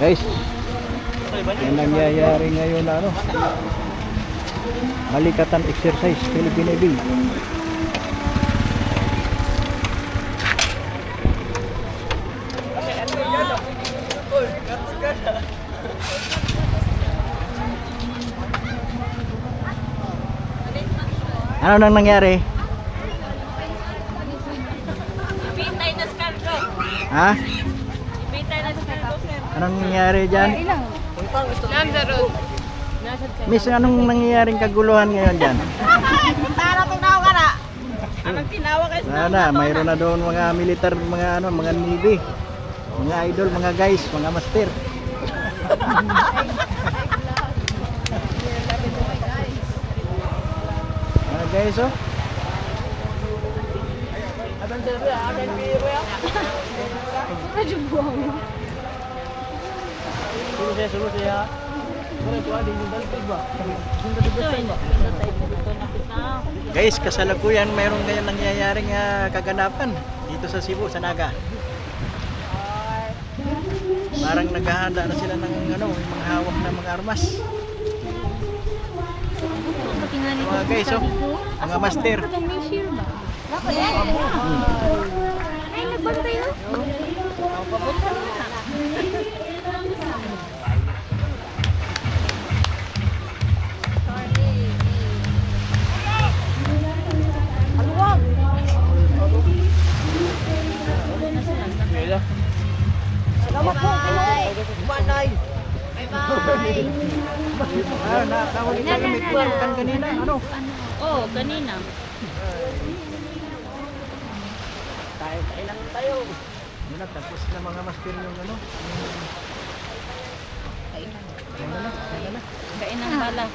Guys, yung nangyayari ngayon na ano, malikatan exercise, Philippine Navy. Ano nang nangyari? Bintay na skargo. Ha? Bintay na skargo, sir. Anong nangyari dyan? Nasa road. Miss, anong nangyayaring kaguluhan ngayon dyan? Tara, tinawa ka na. Anong tinawa kayo sa Sana, mayroon na doon mga militar, mga ano, mga navy, mga idol, mga guys, mga master. Mga guys, oh. Guys, kasalukuyan mayroon ngayon nangyayaring kaganapan dito sa Cebu, sa Naga. Parang naghahanda na sila ng ano, mga hawak na mga armas. Mga guys, oh, mga master. Ay, nagbantay na. Salamat po. Manay. Bye-bye. Nahuli tayo, may kuwarukan kanina. Ano? Oo, kanina. Tayo lang tayo. Yun na, tapos na mga master yung ano. Kain ng bala.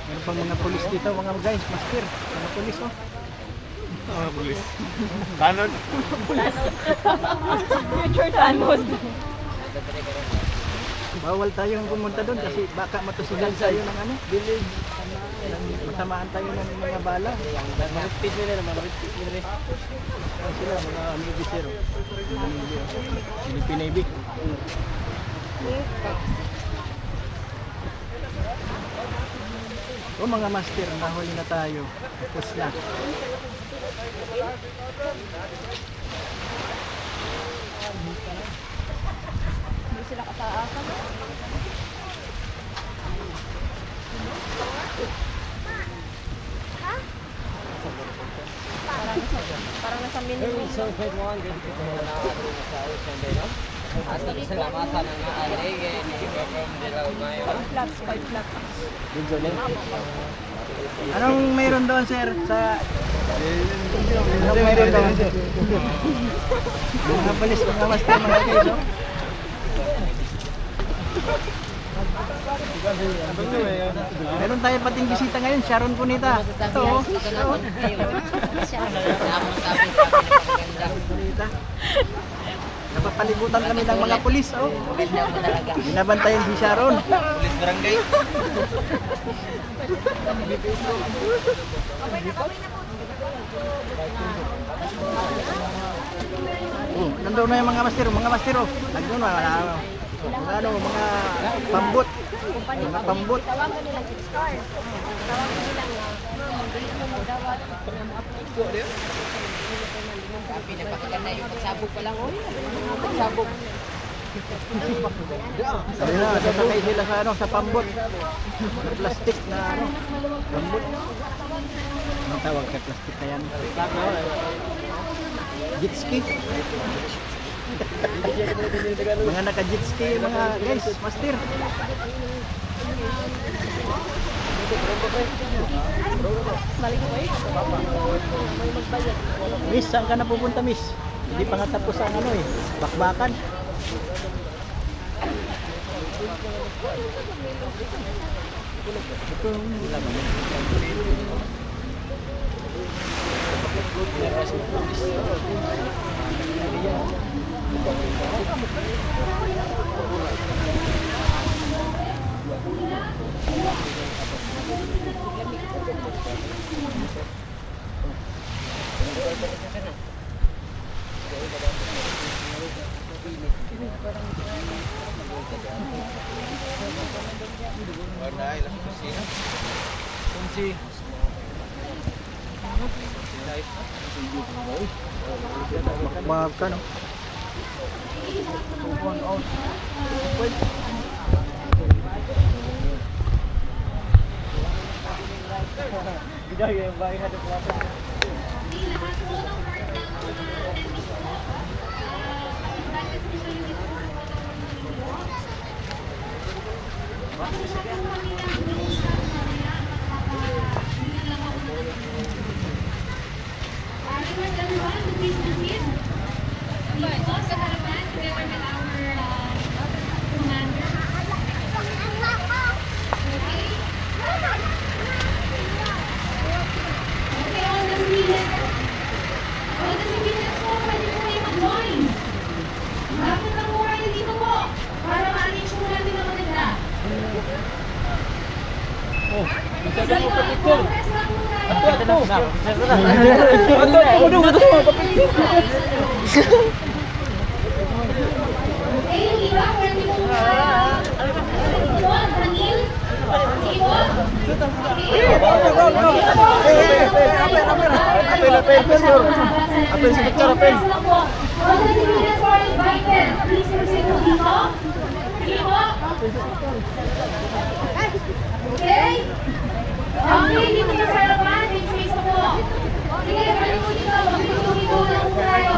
Meron pang mga polis dito, mga guys, master. Mga polis, oh. Mga pulis. Tanod. Future tanod. Bawal tayong pumunta doon kasi baka matusigan tayo ng ano, matamaan tayo ng mga bala. Maripit nila naman. Maripit nila. Ano sila, mga Navy zero. Philippine Navy. O mga master, nahuli na tayo. Tapos na. Hindi sila kataasan. Parang nasa minimum. At salamatan ang naalig ni Gagawin nila ngayon. Flaps, 5 flaps. Anong mayroon doon, sir? Anong mayroon doon? Mga polis, mga master, mga guys, oh. Meron tayo pating bisita ngayon, Sharon Cunita. Ito, oh. Cunita. Napapalibutan kami ng mga pulis, oh. Binabantayan si Sharon. Pulis barangay. Oh, nandoon na yung mga master, oh. Nandoon na, mga ano, mga pambot. Mga pambot. Tawagan nilang X-Star. Tawagan nilang hindi mo magdawat ng update. Pinapakaganda yung pagsabog pa lang. Pagsabog. Sabi na, sasakay sila sa ano, sa pambot. Sa plastic na ano, pambot. Ang tawag sa plastic na yan? Jet ski. Mga naka-jet ski, mga guys, master. Balik ko kayo. May magbayad. Miss, saan ka na pupunta, miss? Hindi pa nga tapos ang ano eh, bakbakan. Ito, Wala, ilang kusina. Kunsi. Makmag ka, no? Request everyone to please proceed. The boss of Harapan together with our commander. Okay, all the civilians po, pwede po kayo mag-join. Lapit lang po kayo dito po para ma-arrange po natin ang maganda. Kasi ito, progress lang po tayo. Okay, yung iba, pwede po muna. Juan, Daniel. Sige po. Apel si Picture, apel. All the civilians are invited. Please proceed to dito. Sige po. Okay? Okay, dito na sa harapan. Next space na po. Sige, balik po dito. Magpituloy lang po tayo.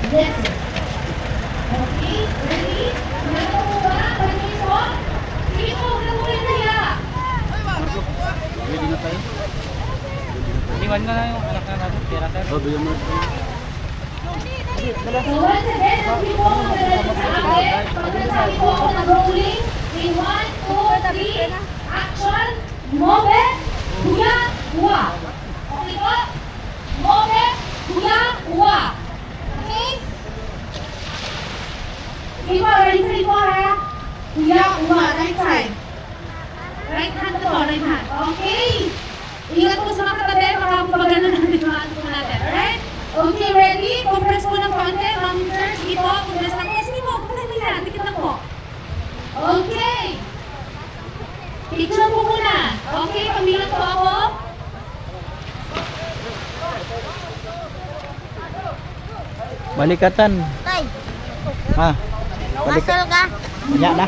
Yes. Okay, ready? Meron po ba? Ready po? Sige po, huwag na po rin nila. Ready na tayo? Iwan na lang yung anak na natin. Tira tayo. Oh, bigyan mo na. So once again, ang people ang magaling sa akin. Pag nagsabi po ako ng rolling, in 1, 2, 3, action, move, huya, huwa. Okay po? Move, huya, huwa. Okay? Okay po, ready po ha? Huya, huwa, right side. Right hand po, right hand. Okay? Ingat po sa mga katabi, makakapagana natin mga ano po natin. Alright? Okay, ready? Compress po ng konti. Ma'am sir, sige po. Compress lang po. Sige po, compress nila. Dikit lang po. Okay. Picture po muna. Okay, pamilat po ako. Balikatan. Tay, Ha? asal ka? Kanya na.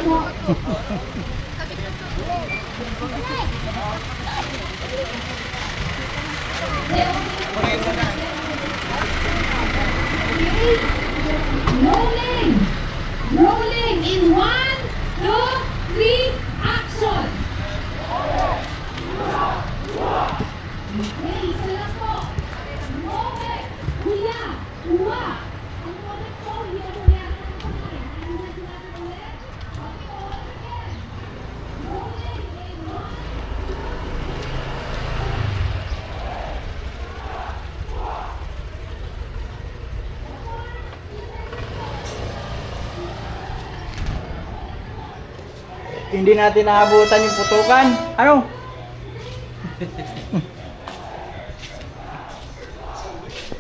Rolling. Rolling in 1, 2, 3, action. Okay, isa lang po. Move. Huya. Huwa. Ang move po, huya, huya. Rolling in 1, Hindi natin naabutan yung putukan. Ano?